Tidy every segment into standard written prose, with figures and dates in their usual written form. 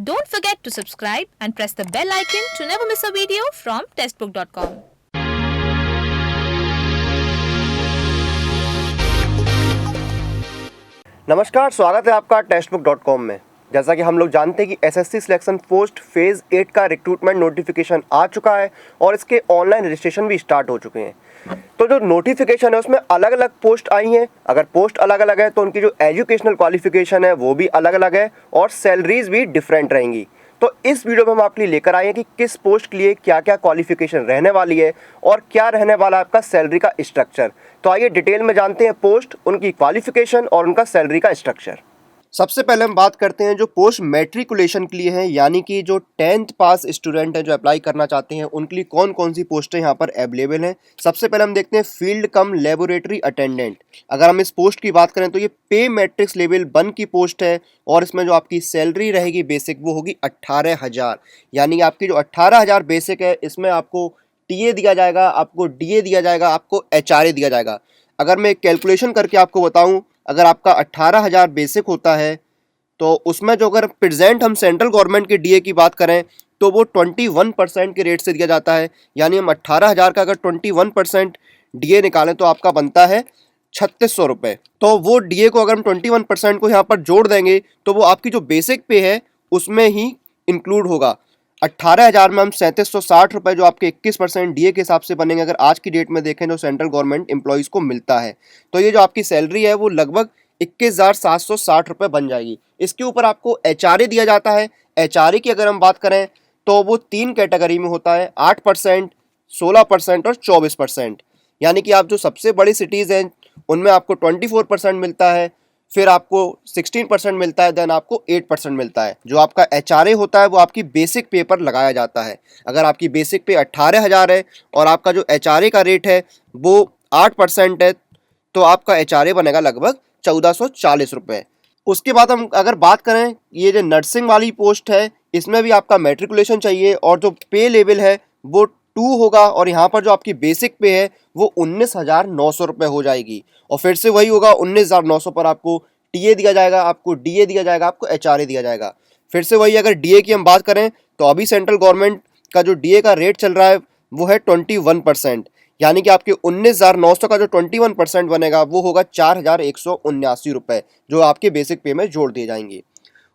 Don't forget to subscribe and press the bell icon to never miss a video from testbook.com. नमस्कार, स्वागत है आपका टेस्टबुक.com में। जैसा कि हम लोग जानते हैं कि एसएससी सिलेक्शन पोस्ट फेज़ 8 का रिक्रूटमेंट नोटिफिकेशन आ चुका है और इसके ऑनलाइन रजिस्ट्रेशन भी स्टार्ट हो चुके हैं। तो जो नोटिफिकेशन है उसमें अलग अलग पोस्ट आई हैं। अगर पोस्ट अलग अलग है तो उनकी जो एजुकेशनल क्वालिफिकेशन है वो भी अलग अलग है और सैलरीज भी डिफरेंट रहेंगी। तो इस वीडियो में हम आपके लिए लेकर आए हैं कि किस पोस्ट के लिए क्या क्या क्वालिफिकेशन रहने वाली है और क्या रहने वाला है आपका सैलरी का स्ट्रक्चर। तो आइए डिटेल में जानते हैं पोस्ट, उनकी क्वालिफिकेशन और उनका सैलरी का स्ट्रक्चर। सबसे पहले हम बात करते हैं जो पोस्ट मैट्रिकुलेशन के लिए है, यानी कि जो 10th पास स्टूडेंट हैं जो अप्लाई करना चाहते हैं उनके लिए कौन कौन सी पोस्टें यहाँ पर अवेलेबल हैं। सबसे पहले हम देखते हैं फील्ड कम लेबोरेटरी अटेंडेंट। अगर हम इस पोस्ट की बात करें तो ये पे मैट्रिक्स लेवल 1 की पोस्ट है और इसमें जो आपकी सैलरी रहेगी बेसिक वो होगी 18,000। यानी आपकी जो 18,000 बेसिक है इसमें आपको टीए दिया जाएगा, आपको डीए दिया जाएगा, आपको एचआरए दिया जाएगा। अगर मैं कैलकुलेशन करके आपको बताऊं, अगर आपका 18,000 बेसिक होता है तो उसमें जो अगर प्रेजेंट हम सेंट्रल गवर्नमेंट के डीए की बात करें तो वो 21% के रेट से दिया जाता है। यानी हम 18,000 का अगर 21% डीए निकालें तो आपका बनता है 3,600 रुपये। तो वो डीए को अगर हम 21% को यहाँ पर जोड़ देंगे तो वो आपकी जो बेसिक पे है उसमें ही इंक्लूड होगा। 18,000 में हम 3,760 रुपये जो आपके 21% डीए के हिसाब से बनेंगे। अगर आज की डेट में देखें जो सेंट्रल गवर्नमेंट एम्प्लॉयज़ को मिलता है तो ये जो आपकी सैलरी है वो लगभग 21,760 रुपये बन जाएगी। इसके ऊपर आपको एचआरए दिया जाता है। एचआरए की अगर हम बात करें तो वो 3 कैटेगरी में होता है, 8%, 16% और 24%। यानी कि आप जो सबसे बड़ी सिटीज़ हैं उनमें आपको 24% मिलता है, फिर आपको 16% मिलता है, देन आपको 8% मिलता है। जो आपका एचआरए होता है वो आपकी बेसिक पे पर लगाया जाता है। अगर आपकी बेसिक पे 18,000 है और आपका जो एचआरए का रेट है वो 8% है तो आपका एचआरए बनेगा लगभग 1,440 रुपये। उसके बाद हम अगर बात करें ये जो नर्सिंग वाली पोस्ट है इसमें भी आपका मैट्रिकुलेशन चाहिए और जो पे लेवल है वो 2 होगा और यहाँ पर जो आपकी बेसिक पे है वो 19,900 रुपये हो जाएगी। और फिर से वही होगा, 19,900 पर आपको टीए दिया जाएगा, आपको डीए दिया जाएगा, आपको एचआरए दिया जाएगा। फिर से वही, अगर डीए की हम बात करें तो अभी सेंट्रल गवर्नमेंट का जो डीए का रेट चल रहा है वो है 21%। यानी कि आपके 19,900 का जो 21% बनेगा वो होगा 4,179 रुपये जो आपके बेसिक पे में जोड़ दिए जाएंगे।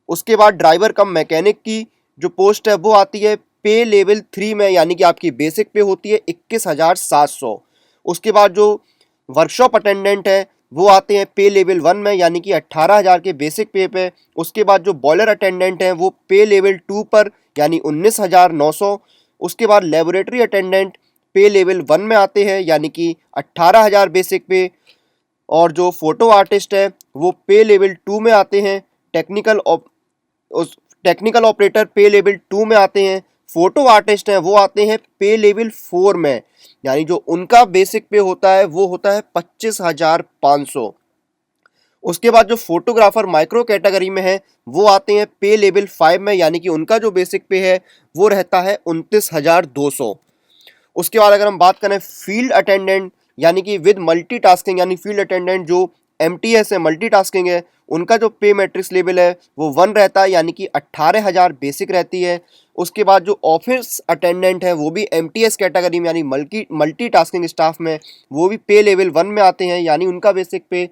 उसके बाद ड्राइवर कम मैकेनिक की जो पोस्ट है वो आती है पे लेवल 3 में, यानी कि आपकी बेसिक पे होती है 21,700। उसके बाद जो वर्कशॉप अटेंडेंट है वो आते हैं पे लेवल 1 में, यानी कि 18,000 के बेसिक पे। उसके बाद जो बॉयलर अटेंडेंट हैं वो पे लेवल 2 पर यानी 19,900। उसके बाद लेबोरेटरी अटेंडेंट पे लेवल 1 में आते हैं यानी कि 18,000 बेसिक पे। और जो फोटो आर्टिस्ट है वो पे लेवल 2 में आते हैं। टेक्निकल ऑपरेटर पे लेवल 2 में आते हैं। फोटो आर्टिस्ट हैं वो आते हैं पे लेवल 4 में, यानी जो उनका बेसिक पे होता है वो होता है 25,500। उसके बाद जो फोटोग्राफर माइक्रो कैटेगरी में है वो आते हैं पे लेवल 5 में, यानी कि उनका जो बेसिक पे है वो रहता है 29,200। उसके बाद अगर हम बात करें फील्ड अटेंडेंट यानी कि विद मल्टीटास्किंग, यानी फील्ड अटेंडेंट जो एमटीएस है, मल्टीटास्किंग है, उनका जो पे मैट्रिक्स लेवल है वो 1 रहता है, यानी कि 18,000 बेसिक रहती है। उसके बाद जो ऑफिस अटेंडेंट है वो भी एमटीएस कैटेगरी में यानी मल्टीटास्किंग स्टाफ में, वो भी पे लेवल 1 में आते हैं, यानी उनका बेसिक पे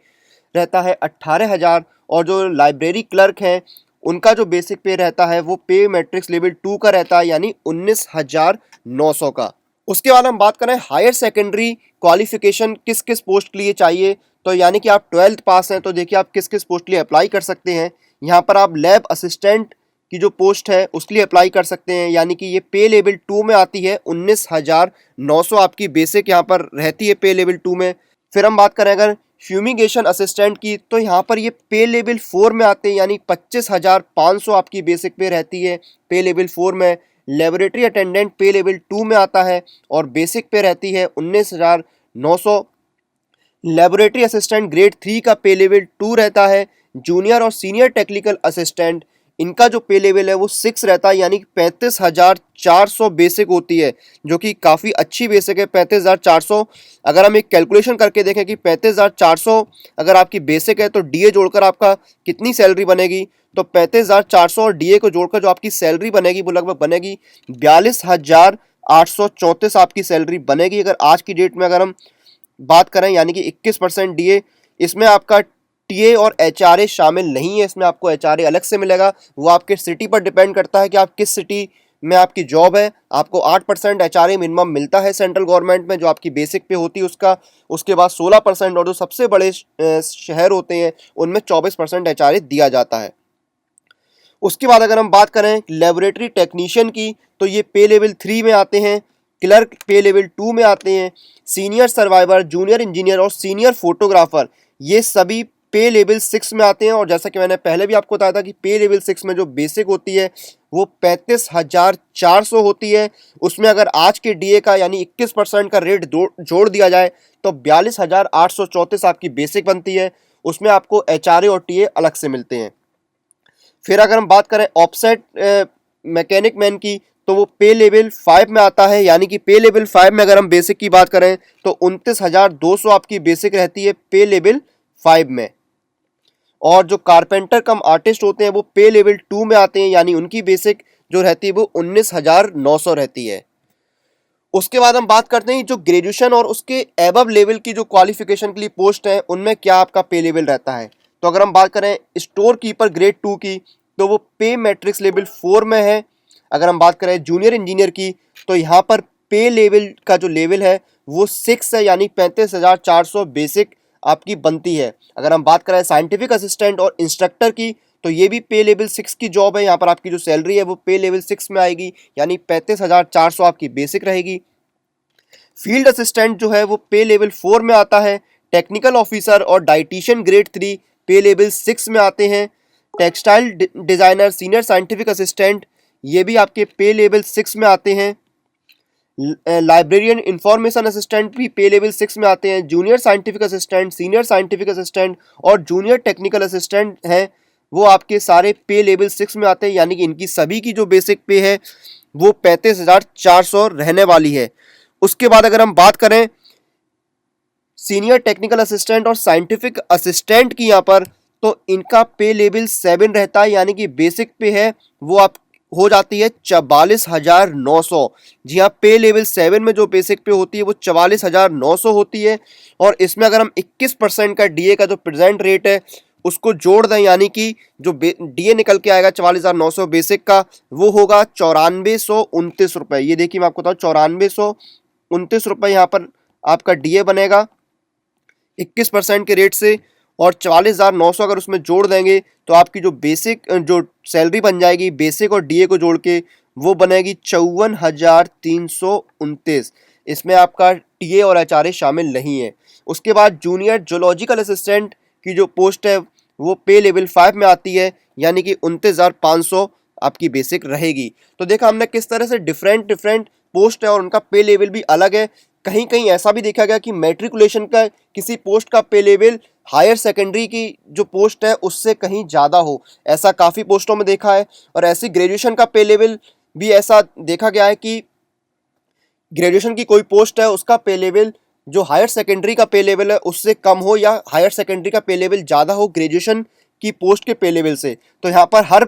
रहता है 18,000। और जो लाइब्रेरी क्लर्क हैं उनका जो बेसिक पे रहता है वो पे मैट्रिक्स लेवल 2 का रहता है, यानी 19,900 का। उसके बाद हम बात करें हायर सेकेंडरी क्वालिफिकेशन किस किस पोस्ट के लिए चाहिए, तो यानी कि आप 12th पास हैं तो देखिए आप किस किस पोस्ट के लिए अप्लाई कर सकते हैं। यहाँ पर आप लैब असिस्टेंट की जो पोस्ट है उसके लिए अप्लाई कर सकते हैं, यानी कि ये पे लेवल 2 में आती है। 19,900 आपकी बेसिक यहाँ पर रहती है पे लेवल 2 में। फिर हम बात करें अगर फ्यूमिगेशन असिस्टेंट की तो यहाँ पर ये पे लेवल 4 में आते हैं, यानी 25,500 आपकी बेसिक पे रहती है पे लेवल 4 में। लेबोरेटरी अटेंडेंट पे लेवल 2 में आता है और बेसिक पे रहती है 19,900। लेबोरेटरी असिस्टेंट ग्रेड 3 का पे लेवल 2 रहता है। जूनियर और सीनियर टेक्निकल असिस्टेंट इनका जो पे लेवल है वो 6 रहता है, यानी कि 35,400 बेसिक होती है, जो कि काफ़ी अच्छी बेसिक है। 35,400 अगर हम एक कैलकुलेशन करके देखें कि 35,400 अगर आपकी बेसिक है तो डीए जोड़कर आपका कितनी सैलरी बनेगी, तो 35,400 और डीए को जोड़कर जो आपकी सैलरी बनेगी वो लगभग बनेगी 42,834 आपकी सैलरी बनेगी। अगर आज की डेट में अगर हम बात करें, यानी कि 21% डीए, इसमें आपका टीए और एचआरए शामिल नहीं है, इसमें आपको एचआरए अलग से मिलेगा। वो आपके सिटी पर डिपेंड करता है कि आप किस सिटी में आपकी जॉब है। आपको 8% एचआरए मिनिमम मिलता है सेंट्रल गवर्नमेंट में, जो आपकी बेसिक पे होती है उसका। उसके बाद 16% और जो सबसे बड़े शहर होते हैं उनमें 24% एचआरए दिया जाता है। उसके बाद अगर हम बात करें लेबोरेटरी टेक्नीशियन की, तो ये पे लेवल 3 में आते हैं, क्लर्क पे लेवल 2 में आते हैं, सीनियर सर्वाइवर, जूनियर इंजीनियर और सीनियर फोटोग्राफर ये सभी पे लेवल 6 में आते हैं। और जैसा कि मैंने पहले भी आपको बताया था कि पे लेवल 6 में जो बेसिक होती है वो 35,400 होती है। उसमें अगर आज के डीए का यानी 21% का रेट जोड़ दिया जाए तो 42,834 आपकी बेसिक बनती है। उसमें आपको एचआरए और टीए अलग से मिलते हैं। फिर अगर हम बात करें ऑफसेट मैकेनिक मैन की, तो वो पे लेवल 5 में आता है, यानी कि पे लेवल 5 में अगर हम बेसिक की बात करें तो 29,200 आपकी बेसिक रहती है पे लेवल 5 में। और जो कारपेंटर कम आर्टिस्ट होते हैं वो पे लेवल 2 में आते हैं, यानी उनकी बेसिक जो रहती है वो 19,900 रहती है। उसके बाद हम बात करते हैं जो ग्रेजुएशन और उसके एबव लेवल की जो क्वालिफिकेशन के लिए पोस्ट है उनमें क्या आपका पे लेवल रहता है। तो अगर हम बात करें स्टोर कीपर ग्रेड 2 की, तो वो पे मैट्रिक्स लेवल 4 में है। अगर हम बात करें जूनियर इंजीनियर की, तो यहाँ पर पे लेवल का जो लेवल है वो 6 है, यानी 35,400 बेसिक आपकी बनती है। अगर हम बात करें साइंटिफिक असिस्टेंट और इंस्ट्रक्टर की, तो ये भी पे लेवल 6 की जॉब है। यहाँ पर आपकी जो सैलरी है वो पे लेवल 6 में आएगी, यानी 35,400 आपकी बेसिक रहेगी। फील्ड असिस्टेंट जो है वो पे लेवल 4 में आता है। टेक्निकल ऑफिसर और डाइटिशियन ग्रेड 3 पे लेवल 6 में आते हैं। Textile designer, senior scientific assistant ये भी आपके पे लेवल 6 में आते हैं। लाइब्रेरियन इंफॉर्मेशन असिस्टेंट भी पे लेवल 6 में आते हैं। Junior scientific assistant, senior scientific assistant और जूनियर टेक्निकल असिस्टेंट हैं, वो आपके सारे पे लेवल 6 में आते हैं, यानी कि इनकी सभी की जो बेसिक पे है वो 35,400 रहने वाली है। उसके बाद अगर हम बात करें सीनियर टेक्निकल असिस्टेंट और साइंटिफिक असिस्टेंट की यहाँ पर, तो इनका पे लेवल 7 रहता है, यानी कि बेसिक पे है वो आप हो जाती है 44,900। जी हाँ, पे लेवल 7 में जो बेसिक पे होती है वो 44,900 होती है। और इसमें अगर हम 21% का डीए का जो प्रेजेंट रेट है उसको जोड़ दें, यानी कि जो डीए निकल के आएगा 44,900 बेसिक का, वो होगा 9429 रुपये। ये देखिए मैं आपको बताऊँ, 9429 रुपये यहाँ पर आपका डीए बनेगा 21% के रेट से। और 44,900 अगर उसमें जोड़ देंगे तो आपकी जो बेसिक जो सैलरी बन जाएगी बेसिक और डीए को जोड़ के वो बनेगी 54,329। इसमें आपका टीए और एचआरए शामिल नहीं है। उसके बाद जूनियर जूलॉजिकल असिस्टेंट की जो पोस्ट है वो पे लेवल 5 में आती है, यानी कि 29,500 आपकी बेसिक रहेगी। तो देखा हमने किस तरह से डिफरेंट पोस्ट है और उनका पे लेवल भी अलग है। कहीं कहीं ऐसा भी देखा गया कि मैट्रिकुलेशन का किसी पोस्ट का पे लेवल हायर सेकेंडरी की जो पोस्ट है उससे कहीं ज़्यादा हो, ऐसा काफ़ी पोस्टों में देखा है। और ऐसी ग्रेजुएशन का पे लेवल भी ऐसा देखा गया है कि ग्रेजुएशन की कोई पोस्ट है उसका पे लेवल जो हायर सेकेंडरी का पे लेवल है उससे कम हो, या हायर सेकेंडरी का पे लेवल ज़्यादा हो ग्रेजुएशन की पोस्ट के पे लेवल से। तो यहाँ पर हर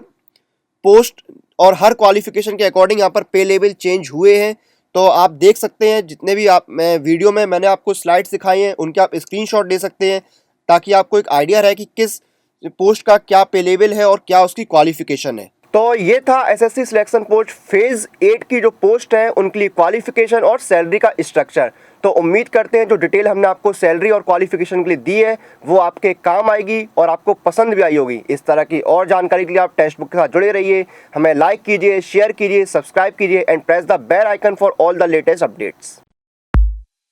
पोस्ट और हर क्वालिफिकेशन के अकॉर्डिंग यहाँ पर पे लेवल चेंज हुए हैं। तो आप देख सकते हैं जितने भी मैं वीडियो में मैंने आपको स्लाइड्स दिखाई हैं उनके आप स्क्रीनशॉट ले सकते हैं, ताकि आपको एक आइडिया रहे कि किस पोस्ट का क्या पे लेवल है और क्या उसकी क्वालिफिकेशन है। तो ये था एसएससी सिलेक्शन पोस्ट फेज 8 की जो पोस्ट है उनके लिए क्वालिफिकेशन और सैलरी का स्ट्रक्चर। तो उम्मीद करते हैं जो डिटेल हमने आपको सैलरी और क्वालिफिकेशन के लिए दी है वो आपके काम आएगी और आपको पसंद भी आई होगी। इस तरह की और जानकारी के लिए आप टेक्स्ट बुक के साथ जुड़े रहिए। हमें लाइक कीजिए, शेयर कीजिए, सब्सक्राइब कीजिए and press the bell icon for all the latest updates.